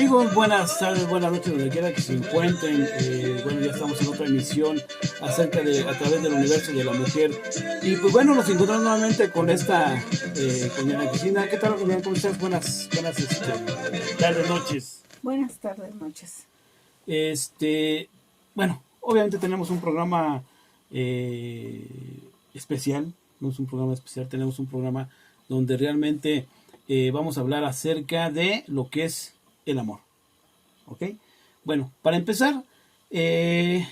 Amigos, buenas tardes, buenas noches, donde quiera que se encuentren. Bueno, ya estamos en otra emisión acerca de A través del universo de la mujer. Y pues bueno, nos encontramos nuevamente con esta, con Diana Cristina. ¿Qué tal, Diana? ¿Cómo estás? Buenas tardes, noches. Buenas tardes, noches. Bueno, obviamente tenemos un programa especial, no es un programa especial, tenemos un programa donde realmente vamos a hablar acerca de lo que es el amor. ¿Ok? Bueno, para empezar, pues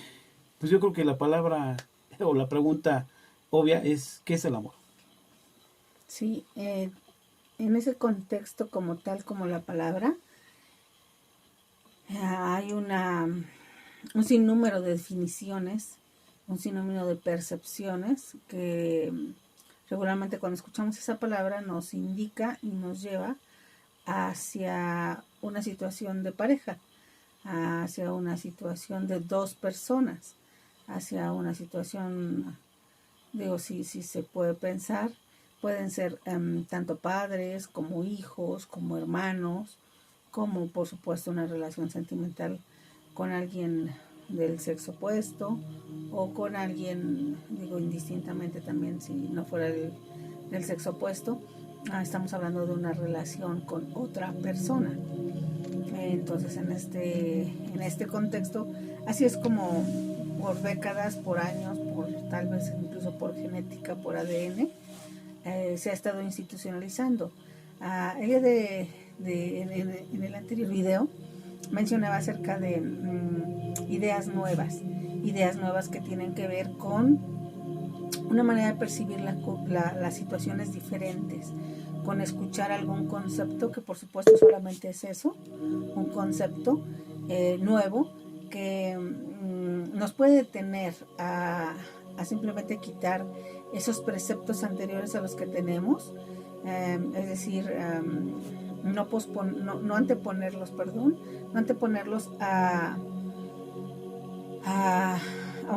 yo creo que la palabra o la pregunta obvia es: ¿qué es el amor? Sí, en ese contexto como tal, como la palabra, hay un sinnúmero de definiciones, un sinnúmero de percepciones que regularmente cuando escuchamos esa palabra nos indica y nos lleva hacia una situación de pareja, hacia una situación de dos personas, hacia una situación, digo, si se puede pensar, pueden ser tanto padres como hijos, como hermanos, como por supuesto una relación sentimental con alguien del sexo opuesto o con alguien, digo, indistintamente también si no fuera del sexo opuesto. Estamos hablando de una relación con otra persona. Entonces en este contexto, así es como por décadas, por años, por tal vez incluso por genética, por ADN, se ha estado institucionalizando. Ella en el anterior video mencionaba acerca de ideas nuevas que tienen que ver con una manera de percibir las situaciones diferentes, con escuchar algún concepto, que por supuesto solamente es eso, un concepto nuevo que nos puede detener a simplemente quitar esos preceptos anteriores a los que tenemos, es decir, no anteponerlos, no anteponerlos a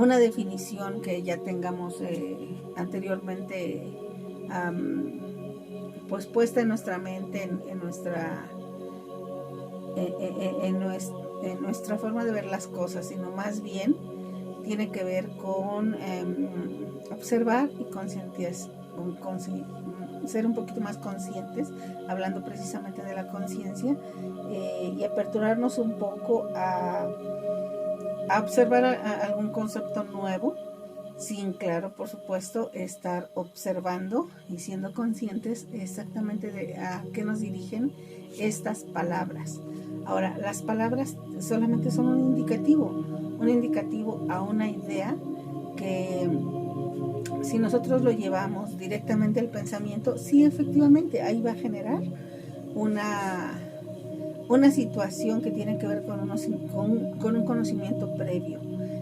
una definición que ya tengamos anteriormente pues puesta en nuestra mente, en nuestra forma de ver las cosas, sino más bien tiene que ver con observar y ser un poquito más conscientes, hablando precisamente de la conciencia, y aperturarnos un poco a observar algún concepto nuevo, sin, claro, por supuesto, estar observando y siendo conscientes exactamente de a qué nos dirigen estas palabras. Ahora, las palabras solamente son un indicativo a una idea que, si nosotros lo llevamos directamente al pensamiento, sí, efectivamente, ahí va a generar una situación que tiene que ver con un conocimiento previo.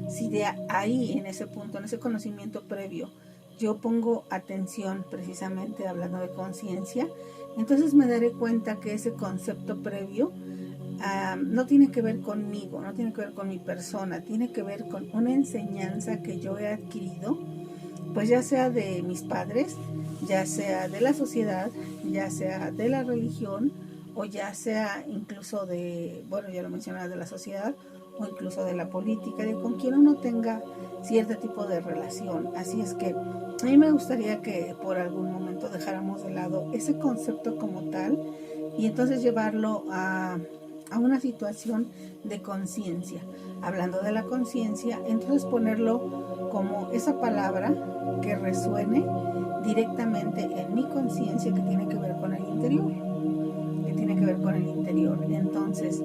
Si de ahí, en ese punto, en ese conocimiento previo, yo pongo atención, precisamente hablando de conciencia, entonces me daré cuenta que ese concepto previo no tiene que ver conmigo, no tiene que ver con mi persona, tiene que ver con una enseñanza que yo he adquirido, pues ya sea de mis padres, ya sea de la sociedad, ya sea de la religión, o ya sea incluso de, bueno, ya lo mencionaba, de la sociedad, o incluso de la política, de con quien uno tenga cierto tipo de relación. Así es que a mí me gustaría que por algún momento dejáramos de lado ese concepto como tal y entonces llevarlo a una situación de conciencia. Hablando de la conciencia, entonces ponerlo como esa palabra que resuene directamente en mi conciencia, que tiene que ver con el interior, Entonces,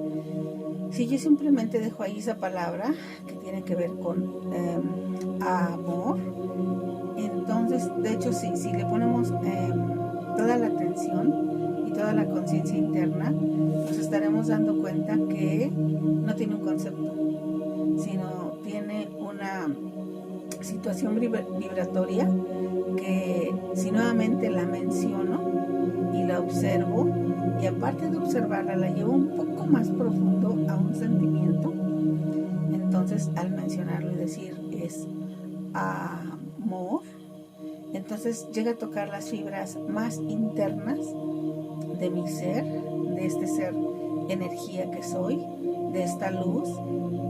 si yo simplemente dejo ahí esa palabra que tiene que ver con amor, entonces, de hecho, si le ponemos toda la atención y toda la conciencia interna, nos estaremos dando cuenta que no tiene un concepto, sino tiene una situación vibratoria que, si nuevamente la menciono y la observo, y aparte de observarla, la llevo un poco más profundo a un sentimiento, entonces al mencionarlo y decir es amor, entonces llega a tocar las fibras más internas de mi ser, de este ser energía que soy, de esta luz,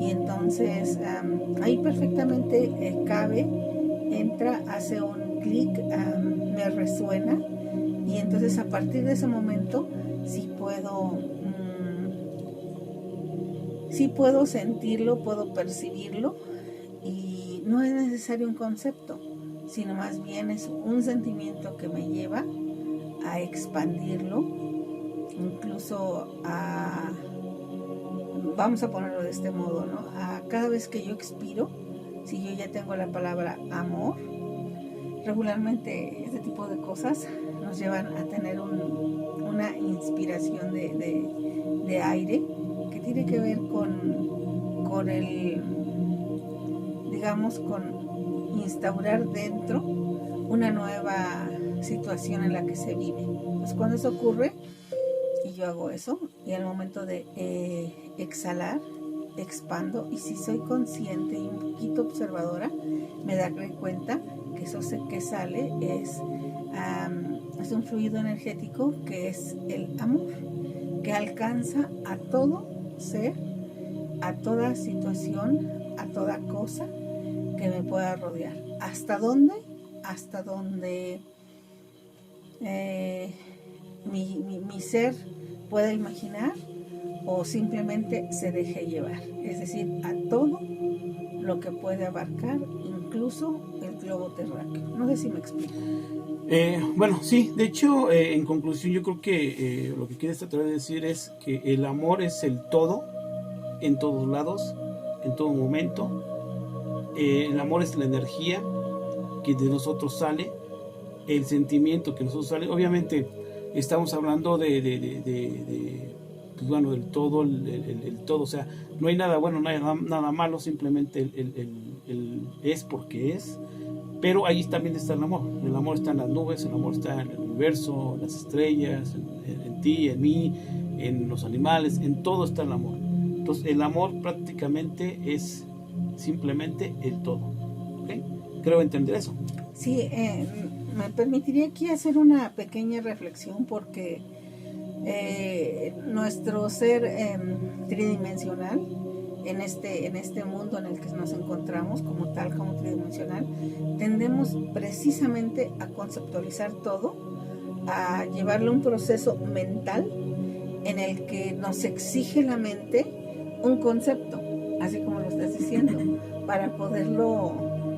y entonces ahí perfectamente cabe, entra, hace un clic, me resuena, y entonces a partir de ese momento sí puedo sentirlo, puedo percibirlo, y no es necesario un concepto, sino más bien es un sentimiento que me lleva a expandirlo, incluso vamos a ponerlo de este modo, ¿no? A cada vez que yo expiro, si yo ya tengo la palabra amor, regularmente este tipo de cosas nos llevan a tener una inspiración de aire que tiene que ver con el, digamos, con instaurar dentro una nueva situación en la que se vive. Pues cuando eso ocurre, y yo hago eso, y al momento de exhalar, expando, y si soy consciente y un poquito observadora, me daré cuenta que eso que sale es un fluido energético que es el amor, que alcanza a todo ser, a toda situación, a toda cosa que me pueda rodear. ¿Hasta dónde? Hasta donde mi ser pueda imaginar o simplemente se deje llevar. Es decir, a todo lo que puede abarcar, incluso el globo terráqueo. No sé si me explico. Bueno, sí, de hecho, en conclusión, yo creo que lo que quieres tratar de decir es que el amor es el todo, en todos lados, en todo momento. El amor es la energía que de nosotros sale, el sentimiento que de nosotros sale. Obviamente, estamos hablando pues bueno, del todo, el todo, o sea, no hay nada bueno, no hay nada malo, simplemente el es porque es. Pero ahí también está el amor está en las nubes, el amor está en el universo, en las estrellas, en ti, en mí, en los animales, en todo está el amor. Entonces el amor prácticamente es simplemente el todo. ¿Okay? Creo entender eso. Sí, me permitiría aquí hacer una pequeña reflexión porque nuestro ser tridimensional en este mundo en el que nos encontramos como tal, como tridimensional, tendemos precisamente a conceptualizar todo, a llevarle un proceso mental en el que nos exige la mente un concepto, así como lo estás diciendo, para poderlo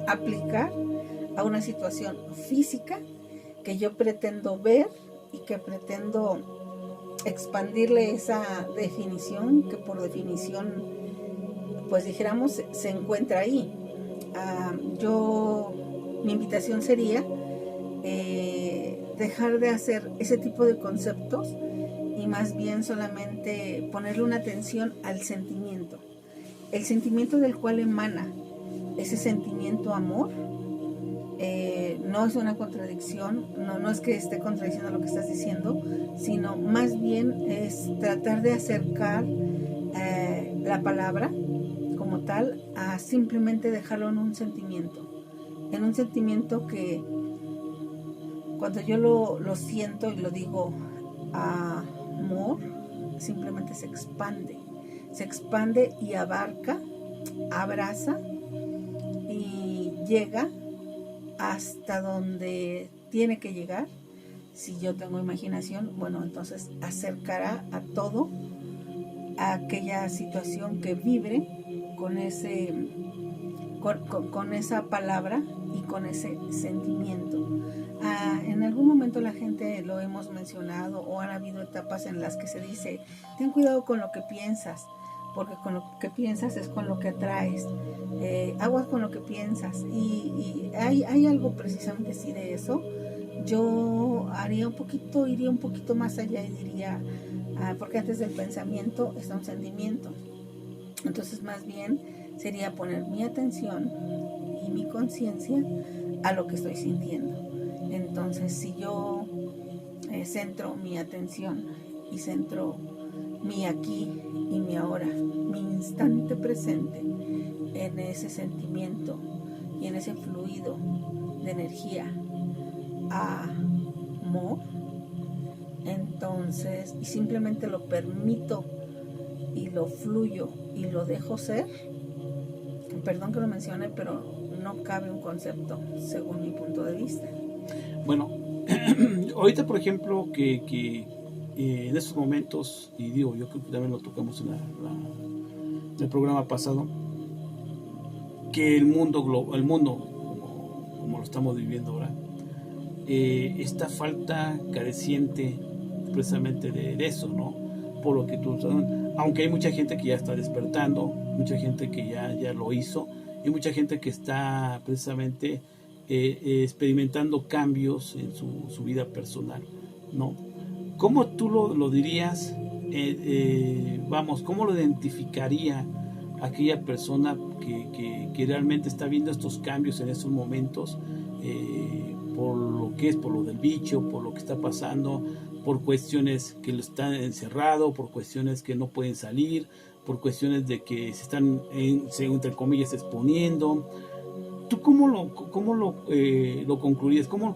aplicar a una situación física que yo pretendo ver y que pretendo expandirle esa definición que por definición, pues dijéramos, se encuentra ahí. Mi invitación sería dejar de hacer ese tipo de conceptos y más bien solamente ponerle una atención al sentimiento. El sentimiento del cual emana ese sentimiento amor. No es una contradicción, no es que esté contradiciendo lo que estás diciendo, sino más bien es tratar de acercar la palabra como tal a simplemente dejarlo en un sentimiento que cuando yo lo siento y lo digo amor, simplemente se expande y abarca, abraza y llega hasta donde tiene que llegar. Si yo tengo imaginación, bueno, entonces acercará a todo, a aquella situación que vibre con esa palabra y con ese sentimiento. En algún momento la gente lo hemos mencionado o han habido etapas en las que se dice, ten cuidado con lo que piensas, porque con lo que piensas es con lo que atraes. Aguas con lo que piensas, y hay algo precisamente así de eso. Yo iría un poquito más allá y diría, porque antes del pensamiento está un sentimiento. Entonces más bien sería poner mi atención y mi conciencia a lo que estoy sintiendo. Entonces si yo centro mi atención y centro mi aquí y mi ahora, mi instante presente en ese sentimiento y en ese fluido de energía, amor, entonces, y simplemente lo permito lo fluyo y lo dejo ser, perdón que lo mencione, pero no cabe un concepto según mi punto de vista. Bueno, ahorita por ejemplo que en estos momentos, y digo, yo creo que también lo tocamos en el programa pasado, que el mundo como lo estamos viviendo ahora, esta falta careciente precisamente de eso, ¿no? Por lo que tú, aunque hay mucha gente que ya está despertando, mucha gente que ya lo hizo, y mucha gente que está precisamente experimentando cambios en su vida personal, ¿no? ¿Cómo tú lo dirías? Vamos, ¿cómo lo identificaría aquella persona que realmente está viendo estos cambios en estos momentos, por lo que es, por lo del bicho, por lo que está pasando, por cuestiones que lo están encerrado, por cuestiones que no pueden salir, por cuestiones de que se están, entre comillas, exponiendo? ¿Tú cómo lo concluirías? ¿Cómo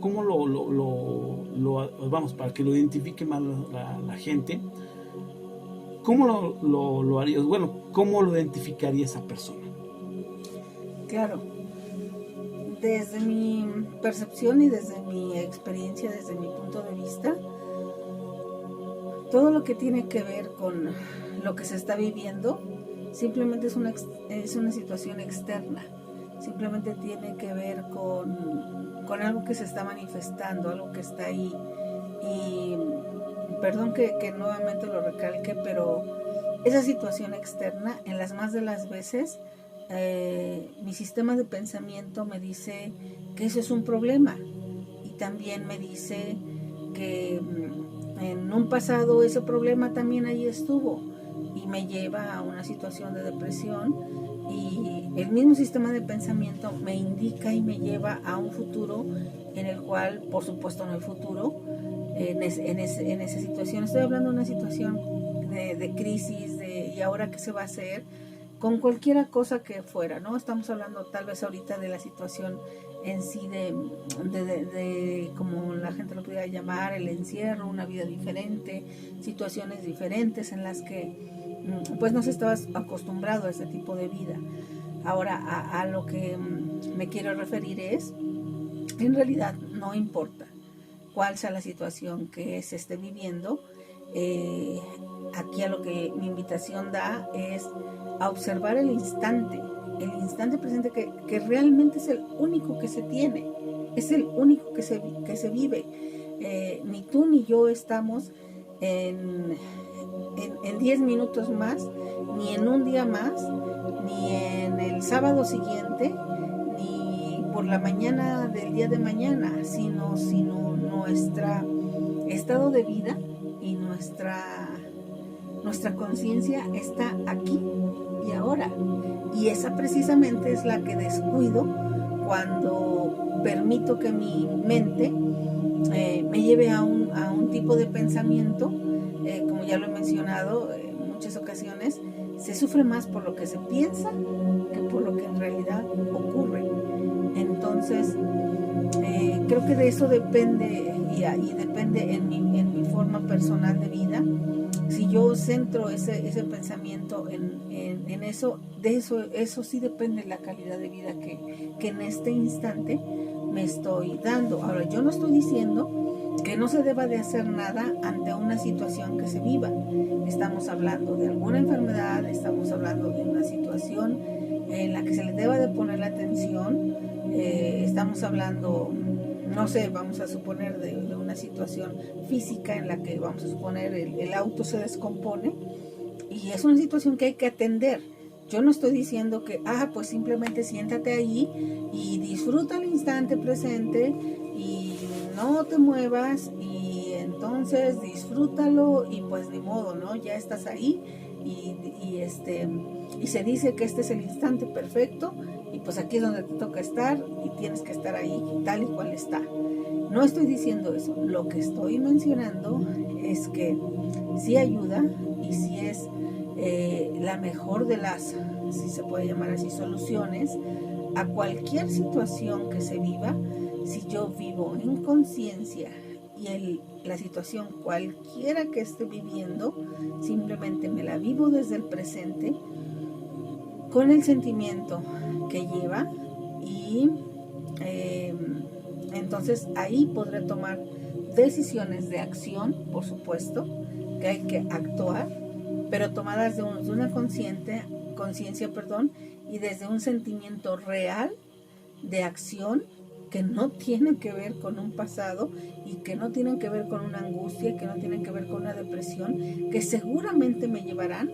vamos, para que lo identifique más la gente? ¿Cómo lo harías? Bueno, ¿cómo lo identificaría esa persona? Claro, desde mi percepción y desde mi experiencia, desde mi punto de vista, todo lo que tiene que ver con lo que se está viviendo simplemente es una situación externa. Simplemente tiene que ver con algo que se está manifestando, algo que está ahí. Y perdón que nuevamente lo recalque, pero esa situación externa, en las más de las veces, mi sistema de pensamiento me dice que eso es un problema. Y también me dice que en un pasado ese problema también ahí estuvo. Y me lleva a una situación de depresión. Y el mismo sistema de pensamiento me indica y me lleva a un futuro en el cual, por supuesto, no el futuro, en esa situación, estoy hablando de una situación de crisis, y ahora qué se va a hacer, con cualquier cosa que fuera, ¿no? Estamos hablando tal vez ahorita de la situación en sí de como la gente lo pudiera llamar, el encierro, una vida diferente, situaciones diferentes en las que pues no se estaba acostumbrado a ese tipo de vida. Ahora, a lo que me quiero referir es, en realidad no importa cuál sea la situación que se esté viviendo, aquí a lo que mi invitación da es a observar el instante presente que realmente es el único que se tiene, es el único que se vive. Ni tú ni yo estamos en 10 minutos más, ni en un día más, ni en el sábado siguiente, ni por la mañana del día de mañana, sino nuestro estado de vida y nuestra conciencia está aquí y ahora. Y esa precisamente es la que descuido cuando permito que mi mente me lleve a un tipo de pensamiento. Como ya lo he mencionado en muchas ocasiones, se sufre más por lo que se piensa que por lo que en realidad ocurre. Entonces, creo que de eso depende, y depende en mi forma personal de vida. Si yo centro ese pensamiento en eso, de eso sí depende la calidad de vida que en este instante me estoy dando. Ahora, yo no estoy diciendo que no se deba de hacer nada ante una situación que se viva. Estamos hablando de alguna enfermedad, estamos hablando de una situación en la que se le deba de poner la atención, estamos hablando, no sé, vamos a suponer de una situación física en la que vamos a suponer el auto se descompone y es una situación que hay que atender. Yo no estoy diciendo que, pues simplemente siéntate ahí y disfruta el instante presente y no te muevas y entonces disfrútalo y pues ni modo, ¿no? Ya estás ahí y se dice que este es el instante perfecto y pues aquí es donde te toca estar y tienes que estar ahí tal y cual está. No estoy diciendo eso. Lo que estoy mencionando es que sí ayuda y sí es la mejor de las, si se puede llamar así, soluciones a cualquier situación que se viva. Si yo vivo en conciencia la situación cualquiera que esté viviendo, simplemente me la vivo desde el presente con el sentimiento que lleva y entonces ahí podré tomar decisiones de acción, por supuesto, que hay que actuar, pero tomadas de una conciencia, y desde un sentimiento real de acción que no tienen que ver con un pasado y que no tienen que ver con una angustia, que no tienen que ver con una depresión, que seguramente me llevarán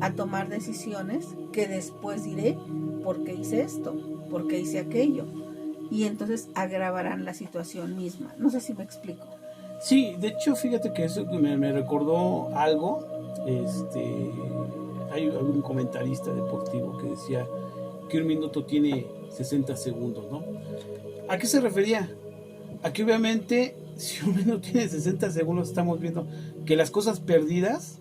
a tomar decisiones que después diré, ¿por qué hice esto? ¿Por qué hice aquello? Y entonces agravarán la situación misma. No sé si me explico. Sí, de hecho, fíjate que eso me recordó algo. Hay un comentarista deportivo que decía que un minuto tiene 60 segundos, ¿no? ¿A qué se refería? A que obviamente, si un minuto tiene 60 segundos, estamos viendo que las cosas perdidas,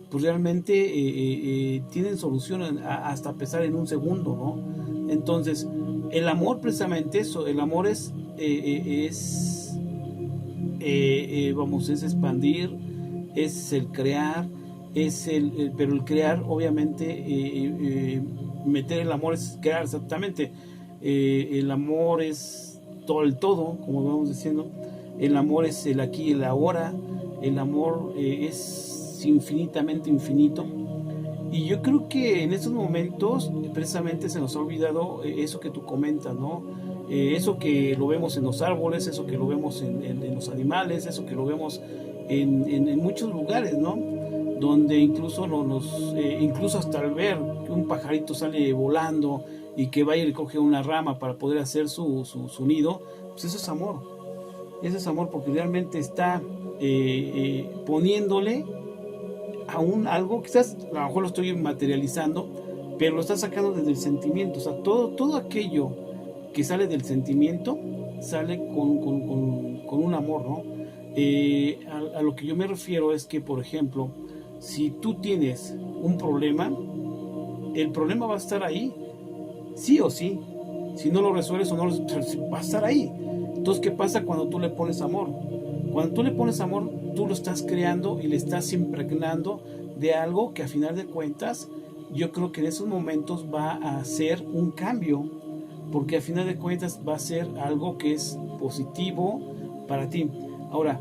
pues realmente tienen solución hasta pesar en un segundo, ¿no? Entonces, el amor precisamente eso, el amor es expandir, es el crear, pero el crear obviamente, meter el amor es crear exactamente, el amor es todo el todo, como vamos diciendo, el amor es el aquí y el ahora, el amor es infinitamente infinito. Y yo creo que en estos momentos precisamente se nos ha olvidado eso que tú comentas, ¿no? Eso que lo vemos en los árboles, eso que lo vemos en los animales, eso que lo vemos en muchos lugares, ¿no? Donde incluso incluso hasta al ver que un pajarito sale volando y que va y recoge una rama para poder hacer su nido, pues eso es amor. Eso es amor porque realmente está poniéndole aún algo, quizás a lo mejor lo estoy materializando, pero lo está sacando desde el sentimiento. O sea, todo aquello que sale del sentimiento sale con un amor, ¿no? A lo que yo me refiero es que, por ejemplo, si tú tienes un problema, el problema va a estar ahí, sí o sí. Si no lo resuelves o no lo va a estar ahí. Entonces, ¿qué pasa cuando tú le pones amor? Cuando tú le pones amor, tú lo estás creando y le estás impregnando de algo que a final de cuentas, yo creo que en esos momentos va a hacer un cambio, porque a final de cuentas va a ser algo que es positivo para ti. Ahora,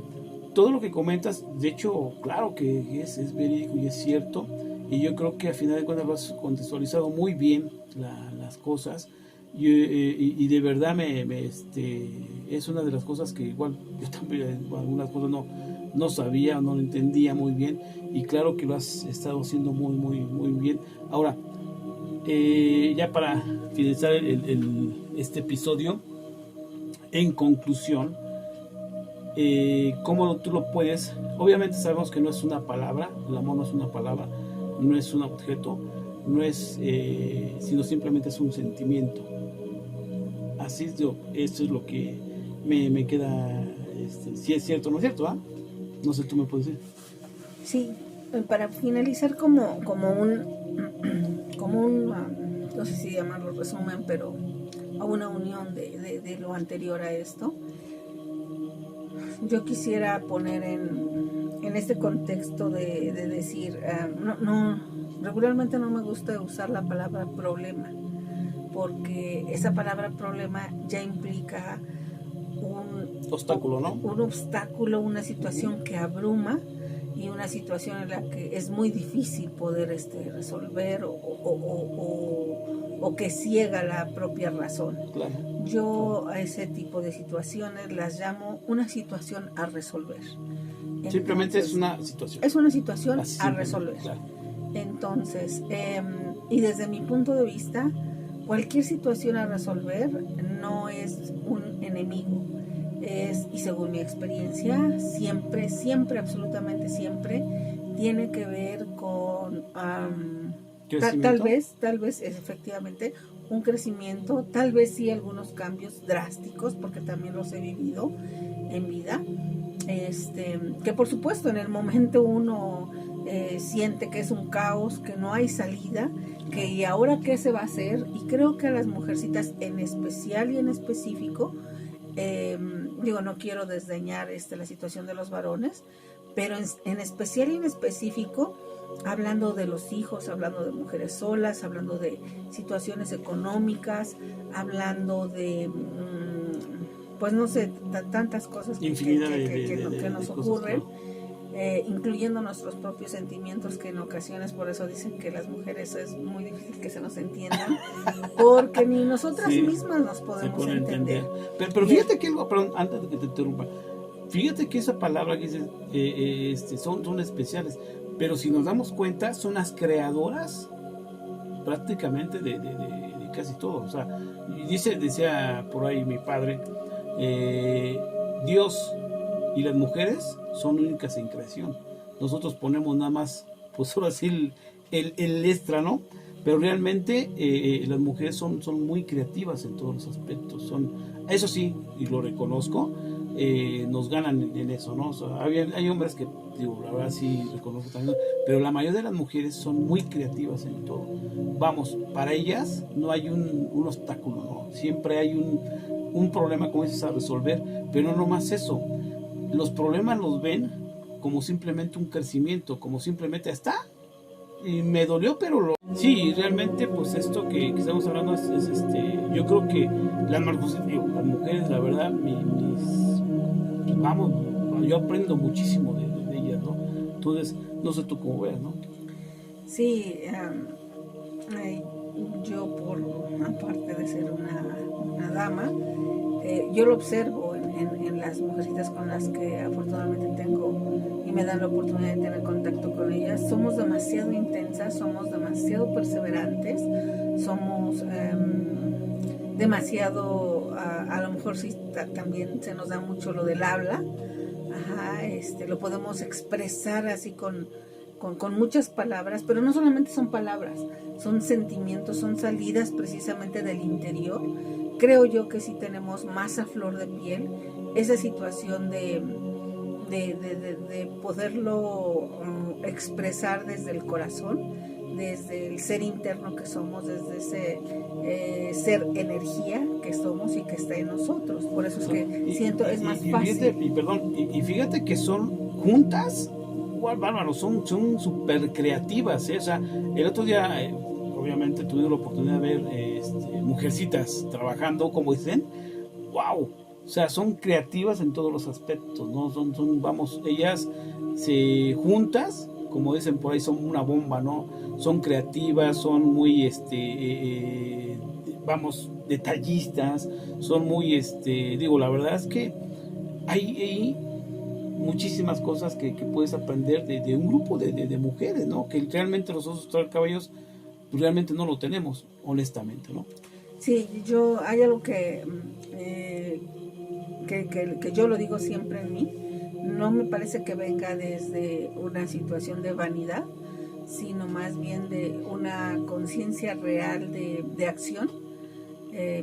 todo lo que comentas, de hecho, claro que es verídico y es cierto, y yo creo que a final de cuentas lo has contextualizado muy bien las cosas. Y de verdad es una de las cosas que igual yo también algunas cosas no sabía, no lo entendía muy bien, y claro que lo has estado haciendo muy muy muy bien. Ahora, ya para finalizar este episodio, en conclusión, ¿cómo tú lo puedes? Obviamente sabemos que no es una palabra, el amor no es una palabra, no es un objeto, no es sino simplemente es un sentimiento. Así es, esto es lo que me queda, si es cierto o no es cierto, ¿ah? No sé, tú me puedes decir. Sí, para finalizar como un no sé si llamarlo resumen, pero a una unión de lo anterior a esto, yo quisiera poner en este contexto de decir, regularmente no me gusta usar la palabra problema, porque esa palabra problema ya implica un obstáculo, ¿no? Un obstáculo, una situación que abruma y una situación en la que es muy difícil poder resolver o que ciega la propia razón. Claro. Yo a ese tipo de situaciones las llamo una situación a resolver. Entonces, simplemente es una situación. Es una situación así a resolver. Claro. Entonces, y desde mi punto de vista, cualquier situación a resolver no es un enemigo. Y según mi experiencia, siempre, absolutamente siempre, tiene que ver con tal vez es efectivamente un crecimiento, tal vez sí algunos cambios drásticos, porque también los he vivido en vida, que por supuesto en el momento uno siente que es un caos, que no hay salida, que y ahora qué se va a hacer, y creo que a las mujercitas en especial y en específico no quiero desdeñar la situación de los varones, pero en especial y en específico, hablando de los hijos, hablando de mujeres solas, hablando de situaciones económicas, hablando de, pues no sé, tantas cosas que nos ocurren, claro. Incluyendo nuestros propios sentimientos, que en ocasiones por eso dicen que las mujeres es muy difícil que se nos entiendan, porque ni nosotras mismas nos podemos entender. Pero fíjate que algo, perdón, antes de que te interrumpa, fíjate que esa palabra que dices, son especiales, pero si nos damos cuenta, son las creadoras prácticamente de casi todo. O sea, decía por ahí mi padre, Dios y las mujeres son únicas en creación. Nosotros ponemos nada más, pues ahora sí, el extra, ¿no? Pero realmente las mujeres son muy creativas en todos los aspectos. Eso sí, y lo reconozco, nos ganan en eso, ¿no? O sea, hay hombres que, la verdad sí reconozco también, pero la mayoría de las mujeres son muy creativas en todo. Vamos, para ellas no hay un obstáculo, ¿no? Siempre hay un problema, como dices, a resolver, pero no nomás eso. Los problemas los ven como simplemente un crecimiento, como simplemente está. Y me dolió, pero sí, realmente, pues esto que estamos hablando es yo creo que las mujeres, la verdad, vamos, yo aprendo muchísimo de ellas, ¿no? Entonces, no sé tú cómo veas, ¿no? Sí, yo aparte de ser una dama, yo lo observo en las mujercitas con las que afortunadamente tengo y me dan la oportunidad de tener contacto con ellas. Somos demasiado intensas, somos demasiado perseverantes, somos demasiado, a lo mejor sí también se nos da mucho lo del habla. Lo podemos expresar así con muchas palabras, pero no solamente son palabras, son sentimientos, son salidas precisamente del interior. Creo yo que sí tenemos más a flor de piel esa situación de poderlo expresar desde el corazón, desde el ser interno que somos, desde ese ser energía que somos y que está en nosotros. Por eso es que siento es más fácil. Y fíjate que son juntas, bárbaro, son súper creativas, ¿eh? O sea, el otro día, obviamente tuve la oportunidad de ver mujercitas trabajando, como dicen, wow. O sea, son creativas en todos los aspectos, ¿no? Vamos, ellas juntas, como dicen por ahí, son una bomba, ¿no? Son creativas, son muy, detallistas, son muy, la verdad es que hay muchísimas cosas que puedes aprender de un grupo de mujeres, ¿no? Que realmente nosotros, caballos, realmente no lo tenemos, honestamente, ¿no? Sí, hay algo que yo lo digo siempre en mí, no me parece que venga desde una situación de vanidad, sino más bien de una conciencia real de acción,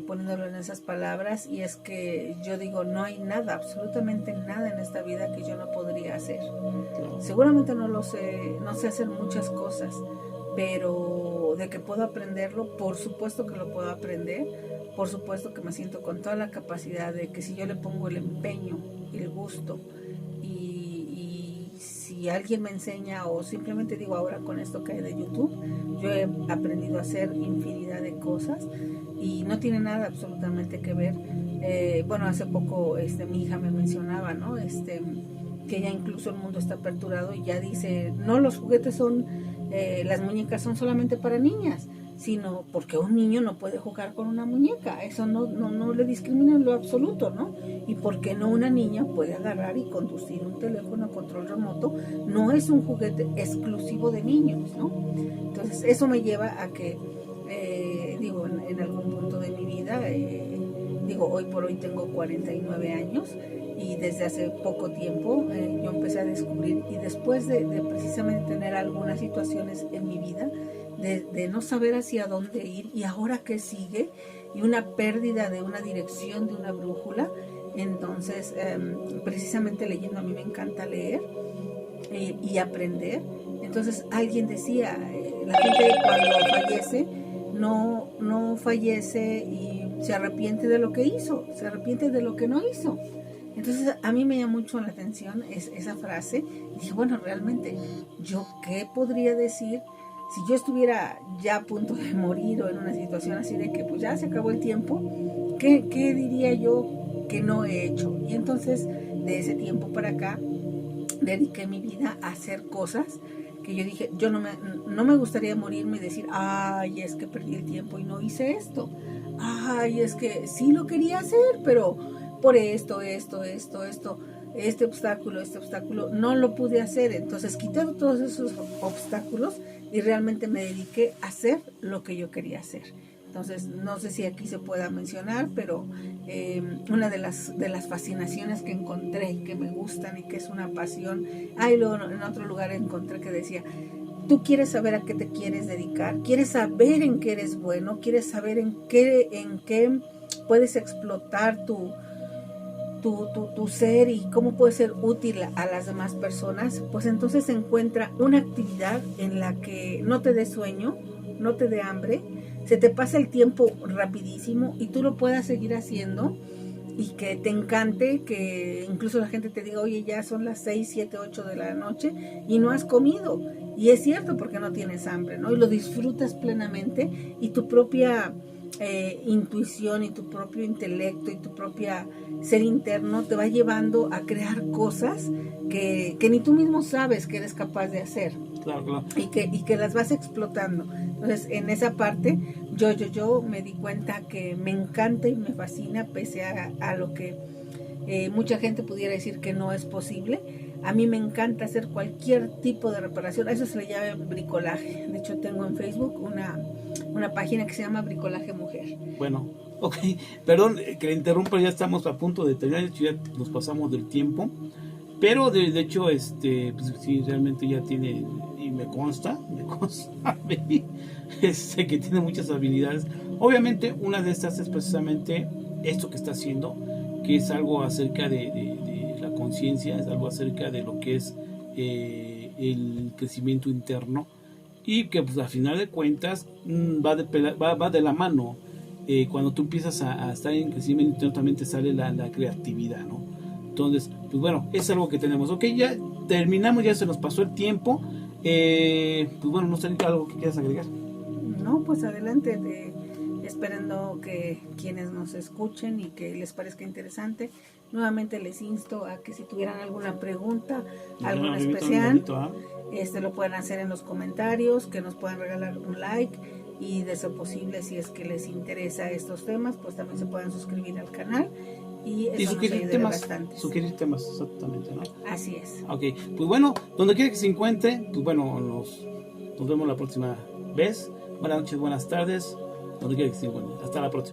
poniéndolo en esas palabras, y es que yo digo, no hay nada, absolutamente nada en esta vida que yo no podría hacer. Seguramente no sé hacer muchas cosas, pero de que puedo aprenderlo, por supuesto que lo puedo aprender, por supuesto que me siento con toda la capacidad de que si yo le pongo el empeño, el gusto, y si alguien me enseña, o simplemente digo ahora con esto que hay de YouTube, yo he aprendido a hacer infinidad de cosas y no tiene nada absolutamente que ver. Hace poco mi hija me mencionaba, ¿no? Que ya incluso el mundo está aperturado y ya dice, no, los juguetes son, las muñecas son solamente para niñas, sino porque un niño no puede jugar con una muñeca, eso no le discrimina en lo absoluto, ¿no? Y porque no una niña puede agarrar y conducir un teléfono a control remoto, no es un juguete exclusivo de niños, ¿no? Entonces eso me lleva a que, en algún punto de mi vida, hoy por hoy tengo 49 años, y desde hace poco tiempo yo empecé a descubrir, y después de precisamente tener algunas situaciones en mi vida, de no saber hacia dónde ir y ahora qué sigue, y una pérdida de una dirección, de una brújula, entonces precisamente leyendo, a mí me encanta leer y aprender. Entonces alguien decía, la gente cuando fallece no fallece y se arrepiente de lo que hizo, se arrepiente de lo que no hizo. Entonces a mí me llamó mucho la atención esa frase. Y dije, bueno, realmente, ¿yo qué podría decir si yo estuviera ya a punto de morir o en una situación así de que pues ya se acabó el tiempo? ¿Qué diría yo que no he hecho? Y entonces de ese tiempo para acá dediqué mi vida a hacer cosas que yo dije, yo no me gustaría morirme y decir, ay, es que perdí el tiempo y no hice esto. Ay, es que sí lo quería hacer, pero por este obstáculo, no lo pude hacer. Entonces quité todos esos obstáculos y realmente me dediqué a hacer lo que yo quería hacer. Entonces, no sé si aquí se pueda mencionar, pero una de las fascinaciones que encontré y que me gustan y que es una pasión, y luego en otro lugar encontré que decía, tú quieres saber a qué te quieres dedicar, quieres saber en qué eres bueno, quieres saber en qué puedes explotar tu ser y cómo puede ser útil a las demás personas, pues entonces encuentra una actividad en la que no te dé sueño, no te dé hambre, se te pasa el tiempo rapidísimo y tú lo puedas seguir haciendo y que te encante, que incluso la gente te diga, oye, ya son las 6, 7, 8 de la noche y no has comido. Y es cierto porque no tienes hambre, ¿no? Y lo disfrutas plenamente y tu propia intuición y tu propio intelecto y tu propia ser interno te va llevando a crear cosas que ni tú mismo sabes que eres capaz de hacer. Claro. Y que las vas explotando. Entonces, en esa parte, yo me di cuenta que me encanta y me fascina, pese a lo que mucha gente pudiera decir que no es posible. A mí me encanta hacer cualquier tipo de reparación. A eso se le llama bricolaje. De hecho, tengo en Facebook una página que se llama Bricolaje Mujer. Bueno, ok, perdón que le interrumpa, ya estamos a punto de terminar, ya nos pasamos del tiempo, pero de hecho, pues sí, realmente ya tiene, y me consta, baby, que tiene muchas habilidades. Obviamente, una de estas es precisamente esto que está haciendo, que es algo acerca de la conciencia, es algo acerca de lo que es el crecimiento interno, y que pues al final de cuentas va de la mano. Cuando tú empiezas a estar en crecimiento interno también te sale la creatividad, ¿no? Entonces, pues bueno, es algo que tenemos. Ok, ya terminamos, ya se nos pasó el tiempo. Pues bueno, no sé, algo que quieras agregar. No, pues adelante, esperando que quienes nos escuchen y que les parezca interesante. Nuevamente les insto a que si tuvieran alguna pregunta, alguna especial, lo pueden hacer en los comentarios, que nos puedan regalar un like y de ser posible, si es que les interesa estos temas, pues también se puedan suscribir al canal y eso nos ayudaría bastante. Sugerir temas, exactamente, ¿no? Así es. Ok, pues bueno, donde quiera que se encuentre, pues bueno, nos vemos la próxima vez. Buenas noches, buenas tardes, donde quiera que se encuentre. Hasta la próxima.